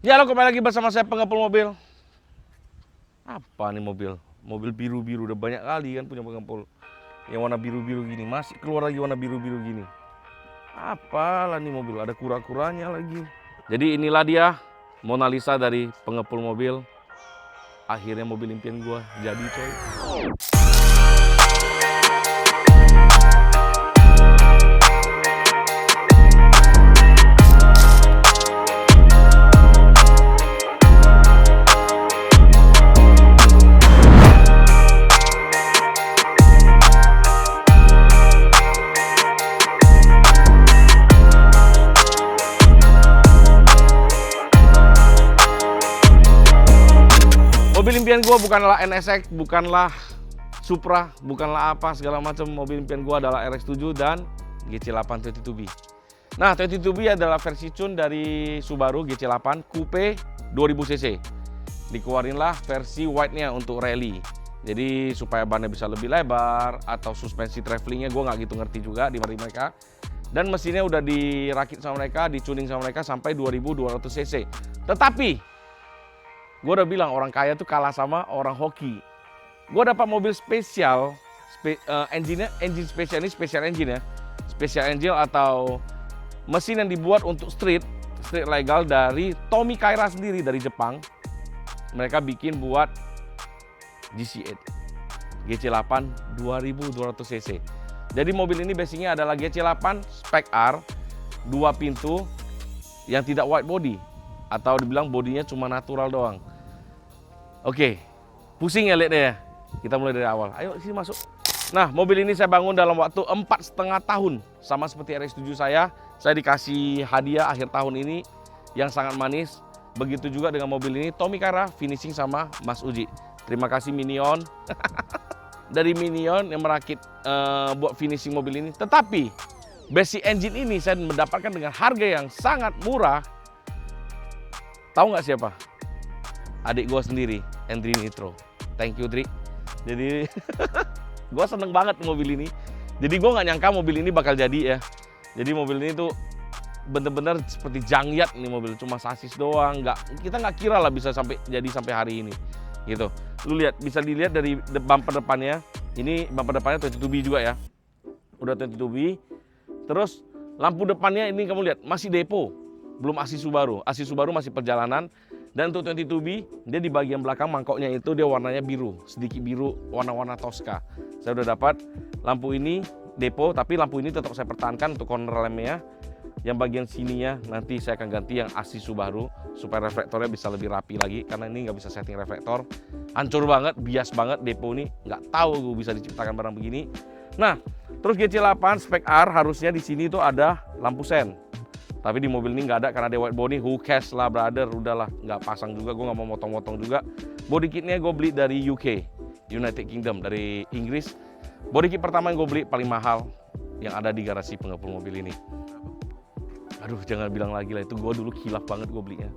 Ya, lo kembali lagi bersama saya pengepul mobil. Apa nih mobil? Mobil biru-biru, udah banyak kali kan punya pengepul. Yang warna biru-biru gini, masih keluar lagi warna biru-biru gini. Apalah nih mobil, ada kura-kuranya lagi. Jadi inilah dia Mona Lisa dari pengepul mobil. Akhirnya mobil impian gua jadi coy. Mobil impian gue bukanlah NSX, bukanlah Supra, bukanlah apa segala macam. Mobil impian gue adalah RX-7 dan GC8 22B. Nah, 22B adalah versi tune dari Subaru GC8 Coupe 2000cc. Dikeluarinlah versi white-nya untuk rally. Jadi supaya bannya bisa lebih lebar atau suspensi travelingnya gue nggak gitu ngerti juga di mereka. Dan mesinnya udah dirakit sama mereka, dituning sama mereka sampai 2200cc. Tetapi gue udah bilang orang kaya tuh kalah sama orang hoki. Gue dapat mobil spesial, engine spesial ini special engine ya. Special engine atau mesin yang dibuat untuk street legal dari Tomi Kaira sendiri dari Jepang. Mereka bikin buat GC8, GC8 2200cc. Jadi mobil ini basicnya adalah GC8 spec R, 2 pintu yang tidak wide body atau dibilang bodinya cuma natural doang. Oke, pusing ya lihat deh ya. Kita mulai dari awal. Ayo sini masuk. Nah, mobil ini saya bangun dalam waktu 4,5 tahun. Sama seperti RX-7 saya dikasih hadiah akhir tahun ini yang sangat manis. Begitu juga dengan mobil ini, Tomi Kaira finishing sama Mas Uji. Terima kasih Minion. Dari Minion yang merakit buat finishing mobil ini. Tetapi, basic engine ini saya mendapatkan dengan harga yang sangat murah. Tahu nggak siapa? Adik gue sendiri, Andri Nitro. Thank you, Dri. Jadi, gue seneng banget mobil ini. Jadi gue nggak nyangka mobil ini bakal jadi ya. Jadi mobil ini tuh bener-bener seperti jangyat nih mobil. Cuma sasis doang. Kita nggak kira lah bisa jadi sampai hari ini. Gitu. Lu lihat, bisa dilihat dari bumper depannya. Ini bumper depannya 22B juga ya. Udah 22B. Terus lampu depannya ini kamu lihat masih depo. Belum ASI Subaru. ASI Subaru masih perjalanan. Dan untuk 22B, dia di bagian belakang mangkoknya itu dia warnanya biru, sedikit biru, warna-warna Tosca. Saya udah dapat lampu ini depo, tapi lampu ini tetap saya pertahankan untuk corner lampnya. Yang bagian sininya nanti saya akan ganti yang ASI Subaru supaya reflektornya bisa lebih rapi lagi, karena ini nggak bisa setting reflektor. Hancur banget, bias banget depo ini, nggak tahu gue bisa diciptakan barang begini. Nah, terus GC8 spek R harusnya di sini tuh ada lampu sen. Tapi di mobil ini nggak ada karena dia white body. Who cares lah brother, udahlah nggak pasang juga, gue nggak mau motong-motong juga. Body kitnya gue beli dari UK, United Kingdom, dari Inggris. Body kit pertama yang gue beli paling mahal yang ada di garasi pengepul mobil ini. Aduh jangan bilang lagi lah, itu gue dulu kilaf banget gue belinya.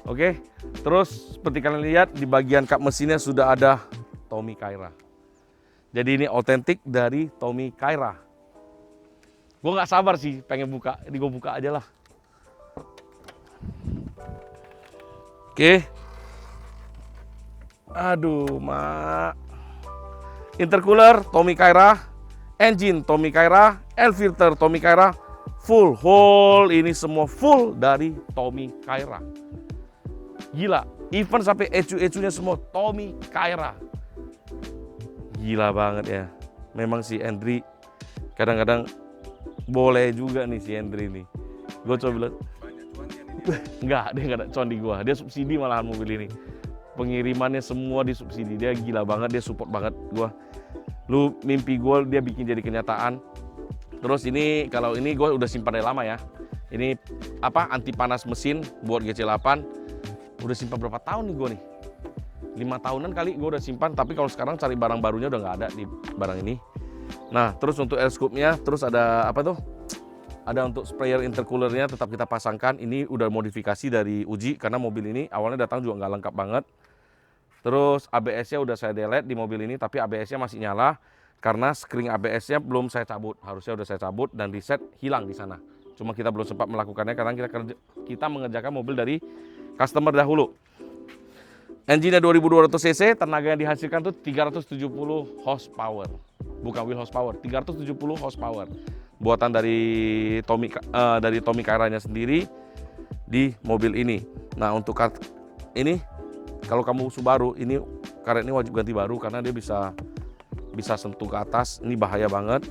Oke, terus seperti kalian lihat di bagian kap mesinnya sudah ada Tomi Kaira. Jadi ini otentik dari Tomi Kaira. Gue nggak sabar sih pengen buka, ini gue buka aja lah. Oke. Aduh, mak. Intercooler Tomi Kaira, engine Tomi Kaira, air filter Tomi Kaira, full whole ini semua full dari Tomi Kaira. Gila, even sampai ecu-ecunya semua Tomi Kaira. Gila banget ya. Memang si Andri kadang-kadang boleh juga nih si Andri nih. Gue coba bilang, enggak, dia nggak ada condi gue. Dia subsidi malahan mobil ini. Pengirimannya semua disubsidi. Dia gila banget, dia support banget gue. Lu mimpi gue dia bikin jadi kenyataan. Terus ini, kalau ini gue udah simpan dari lama ya. Ini apa, anti panas mesin buat GC8. Udah simpan berapa tahun nih gue nih? 5 tahunan kali gue udah simpan. Tapi kalau sekarang cari barang barunya udah nggak ada di barang ini. Nah, terus untuk air scoop-nya, terus ada apa tuh? Ada untuk sprayer intercoolernya tetap kita pasangkan. Ini udah modifikasi dari Uji karena mobil ini awalnya datang juga nggak lengkap banget. Terus ABS-nya udah saya delete di mobil ini, tapi ABS-nya masih nyala karena screen ABS-nya belum saya cabut. Harusnya udah saya cabut dan reset hilang di sana. Cuma kita belum sempat melakukannya karena kita mengerjakan mobil dari customer dahulu. Engine-nya 2200 cc, tenaga yang dihasilkan tuh 370 horsepower. Bukan wheel horsepower, 370 horsepower. Buatan dari Tommy Kaira-nya sendiri di mobil ini. Nah, untuk ini kalau kamu Subaru, ini karet ini wajib ganti baru karena dia bisa sentuh ke atas. Ini bahaya banget.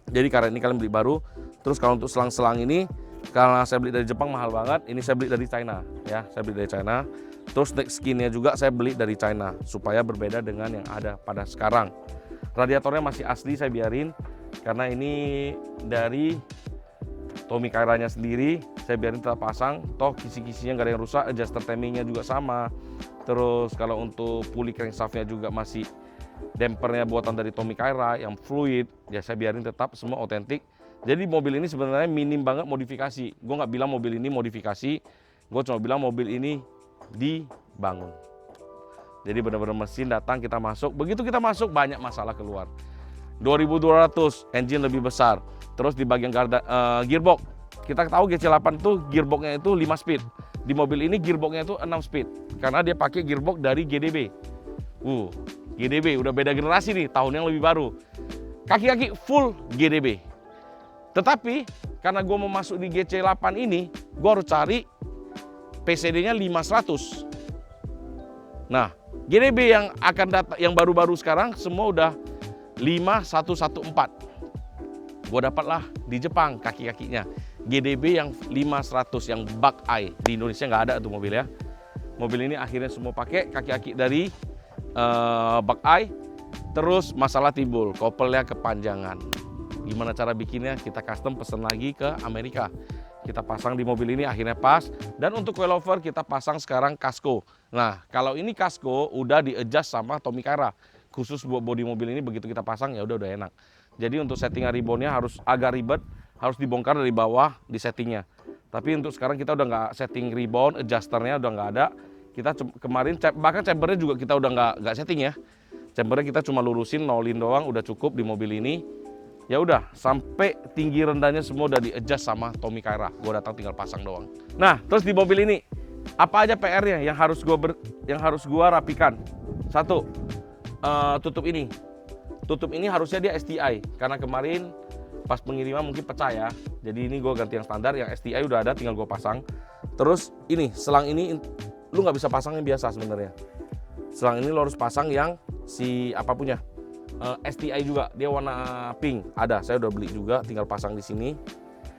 Jadi karet ini kalian beli baru. Terus kalau untuk selang-selang ini, karena saya beli dari Jepang mahal banget, ini saya beli dari China ya, saya beli dari China. Terus neck skin-nya juga saya beli dari China supaya berbeda dengan yang ada pada sekarang. Radiatornya masih asli saya biarin karena ini dari Tommy Kaira-nya sendiri, saya biarin tetap pasang. Toh kisi-kisinya nggak ada yang rusak, adjuster timingnya juga sama. Terus kalau untuk pulley crankshaft-nya juga masih dampernya buatan dari Tommy Kaira yang fluid, ya saya biarin tetap semua otentik. Jadi mobil ini sebenarnya minim banget modifikasi. Gue nggak bilang mobil ini modifikasi, gue cuma bilang mobil ini dibangun. Jadi benar-benar mesin datang, kita masuk. Begitu kita masuk banyak masalah keluar. 2200, engine lebih besar. Terus di bagian gearbox, kita tahu GC8 itu gearboxnya itu 5 speed. Di mobil ini gearboxnya itu 6 speed. Karena dia pakai gearbox dari GDB. GDB udah beda generasi nih, tahun yang lebih baru. Kaki-kaki full GDB. Tetapi karena gue mau masuk di GC8 ini, gue harus cari PCD-nya 500. Nah, GDB yang akan datang, yang baru-baru sekarang semua udah 5114. Gue dapatlah di Jepang kaki-kakinya. GDB yang 500 yang Buckeye. Di Indonesia nggak ada tuh mobil ya. Mobil ini akhirnya semua pakai kaki-kaki dari Buckeye. Terus masalah timbul, kopelnya kepanjangan. Gimana cara bikinnya? Kita custom pesen lagi ke Amerika. Kita pasang di mobil ini akhirnya pas. Dan untuk coilover kita pasang sekarang Casco. Nah, kalau ini Casco udah di-adjust sama Tommy Kaira. Khusus buat bodi mobil ini begitu kita pasang ya udah enak. Jadi untuk settingan ribbonnya harus agak ribet, harus dibongkar dari bawah di settingnya. Tapi untuk sekarang kita udah nggak setting ribbon, adjusternya udah nggak ada. Kita kemarin bahkan chambernya juga kita udah nggak setting ya. Chambernya kita cuma lurusin, nolin doang, udah cukup di mobil ini. Ya udah, sampai tinggi rendahnya semua udah di-adjust sama Tommy Kaira. Gue datang tinggal pasang doang. Nah, terus di mobil ini apa aja PR-nya yang harus gua rapikan? Satu, tutup ini. Tutup ini harusnya dia STI karena kemarin pas pengiriman mungkin pecah ya. Jadi ini gue ganti yang standar, yang STI udah ada, tinggal gue pasang. Terus ini, selang ini lu nggak bisa pasang yang biasa sebenarnya. Selang ini lo harus pasang yang si apa punya. STI juga, dia warna pink, ada, saya udah beli juga, tinggal pasang di sini.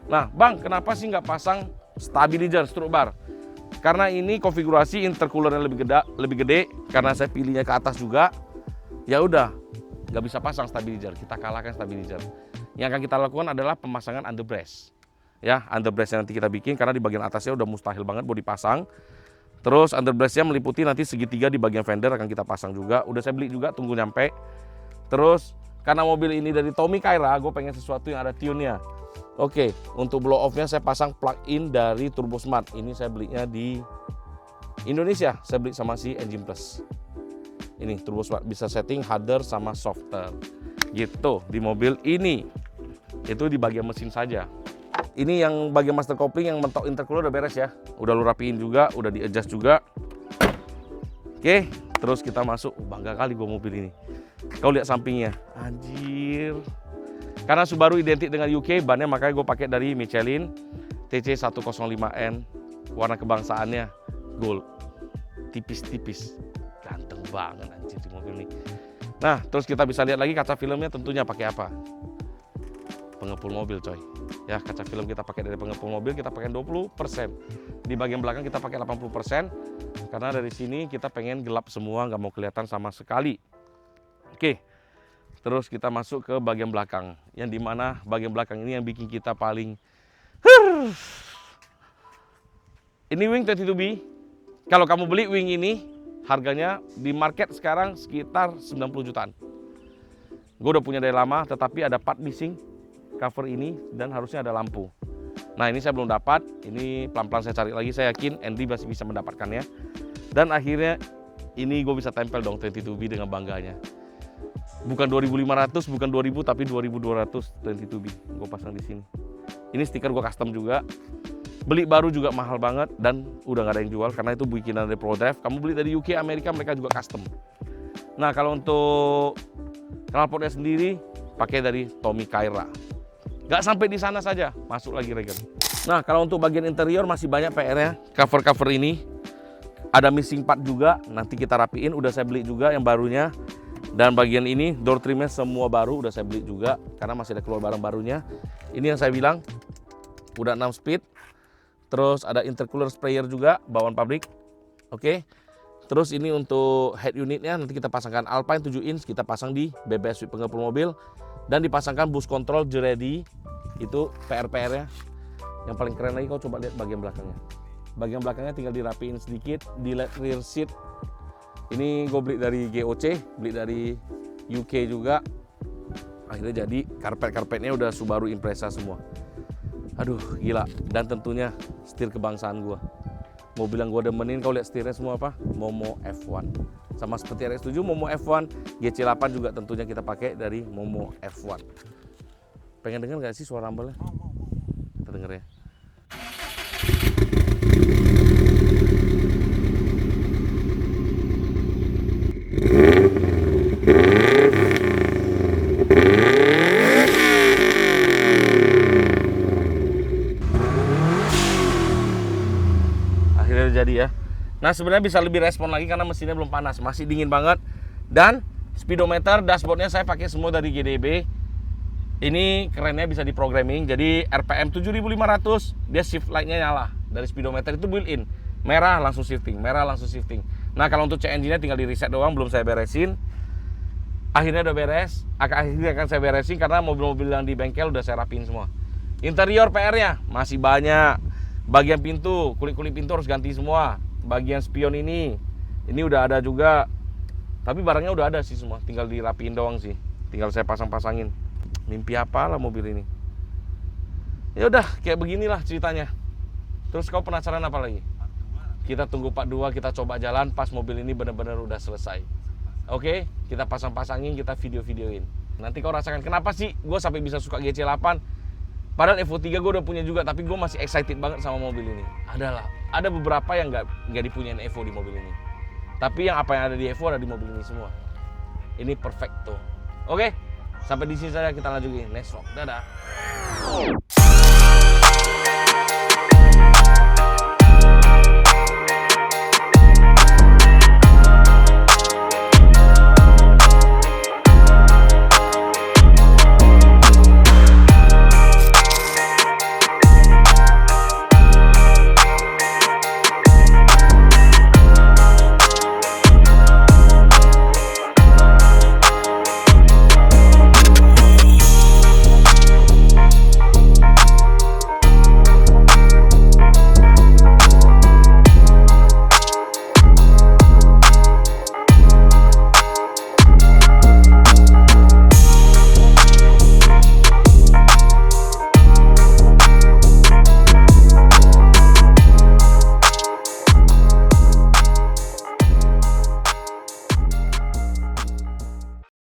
Nah, Bang, kenapa sih nggak pasang stabilizer stroke bar? Karena ini konfigurasi intercoolernya lebih gede, karena saya pilihnya ke atas juga. Ya udah, nggak bisa pasang stabilizer, kita kalahkan stabilizer. Yang akan kita lakukan adalah pemasangan underbrace. Ya, underbrace yang nanti kita bikin, karena di bagian atasnya udah mustahil banget mau dipasang. Terus underbrace-nya meliputi nanti segitiga di bagian fender akan kita pasang juga. Udah saya beli juga, tunggu nyampe. Terus karena mobil ini dari Tommy Kaira, gue pengen sesuatu yang ada tune-nya. Oke, untuk blow off-nya saya pasang plug-in dari Turbo Smart. Ini saya belinya di Indonesia, saya beli sama si Engine Plus. Ini Turbo Smart bisa setting harder sama softer. Gitu di mobil ini. Itu di bagian mesin saja. Ini yang bagian master coupling yang mentok intercooler udah beres ya. Udah lu rapiin juga, udah di-adjust juga. Oke, terus kita masuk. Bangga kali gue mobil ini. Kau lihat sampingnya, anjir. Karena Subaru identik dengan UK, bannya makanya gue pakai dari Michelin TC105N. Warna kebangsaannya gold, tipis-tipis, ganteng banget anjir di mobil ini. Nah, terus kita bisa lihat lagi kaca filmnya tentunya pakai apa? Pengepul mobil coy. Ya, kaca film kita pakai dari pengepul mobil, kita pakai 20%. Di bagian belakang kita pakai 80%. Karena dari sini kita pengen gelap semua, nggak mau kelihatan sama sekali. Oke, terus kita masuk ke bagian belakang, yang dimana bagian belakang ini yang bikin kita paling ini wing 22B. Kalau kamu beli wing ini, harganya di market sekarang sekitar 90 jutaan. Gue udah punya dari lama, tetapi ada part missing cover ini dan harusnya ada lampu. Nah, ini saya belum dapat, ini pelan-pelan saya cari lagi, saya yakin Andy masih bisa mendapatkannya. Dan akhirnya ini gue bisa tempel dong 22B dengan bangganya. Bukan 2500, bukan 2000, tapi 2200 22B. Gue pasang di sini. Ini stiker gue custom juga. Beli baru juga mahal banget dan udah nggak ada yang jual karena itu bikinan dari ProDrive. Kamu beli dari UK, Amerika, mereka juga custom. Nah, kalau untuk knalpotnya sendiri pakai dari Tommy Kaira. Nggak sampai di sana saja, masuk lagi Regen. Nah, kalau untuk bagian interior masih banyak PR-nya. Cover-cover ini ada missing part juga, nanti kita rapiin. Udah saya beli juga yang barunya. Dan bagian ini door trimnya semua baru, udah saya beli juga karena masih ada keluar barang barunya. Ini yang saya bilang udah 6 speed. Terus ada intercooler sprayer juga, bawaan pabrik. Oke. Terus ini untuk head unitnya nanti kita pasangkan Alpine 7 inch, kita pasang di BBS Sweep pengepul mobil. Dan dipasangkan bus control Jeredy. Itu PR-PR-nya. Yang paling keren lagi kau coba lihat bagian belakangnya. Bagian belakangnya tinggal dirapiin sedikit, di rear seat. Ini gue beli dari GOC, beli dari UK juga. Akhirnya jadi karpet-karpetnya udah Subaru Impreza semua. Aduh gila, dan tentunya setir kebangsaan gua. Mobil yang gua demenin, kau lihat setirnya semua apa? Momo F1. Sama seperti RX7, Momo F1, GC8 juga tentunya kita pakai dari Momo F1. Pengen denger gak sih suara rumble-nya? Kita denger ya. Jadi ya. Nah sebenarnya bisa lebih respon lagi karena mesinnya belum panas, masih dingin banget. Dan speedometer, dashboardnya saya pakai semua dari GDB. Ini kerennya bisa diprogramming. Jadi RPM 7500 dia shift lightnya nyala dari speedometer itu built-in. Merah langsung shifting, merah langsung shifting. Nah kalau untuk CNG-nya tinggal di reset doang, belum saya beresin. Akhirnya udah beres. Akhirnya akan saya beresin karena mobil-mobil yang di bengkel udah saya rapiin semua. Interior PR-nya masih banyak. Bagian pintu, kulit-kulit pintu harus ganti semua. Bagian spion ini udah ada juga. Tapi barangnya udah ada sih semua, tinggal dirapiin doang sih. Tinggal saya pasang-pasangin. Mimpi apa lah mobil ini. Ya udah, kayak beginilah ceritanya. Terus kau penasaran apa lagi? Kita tunggu Part 2, kita coba jalan pas mobil ini benar-benar udah selesai. Oke, kita pasang-pasangin, kita video-videoin. Nanti kau rasakan kenapa sih gue sampai bisa suka GC8. Padahal Evo 3 gue udah punya juga, tapi gue masih excited banget sama mobil ini. Ada beberapa yang nggak dipunyain Evo di mobil ini. Tapi yang apa yang ada di Evo ada di mobil ini semua. Ini perfecto. Oke, sampai di sini saja kita lanjutin next vlog. Dadah.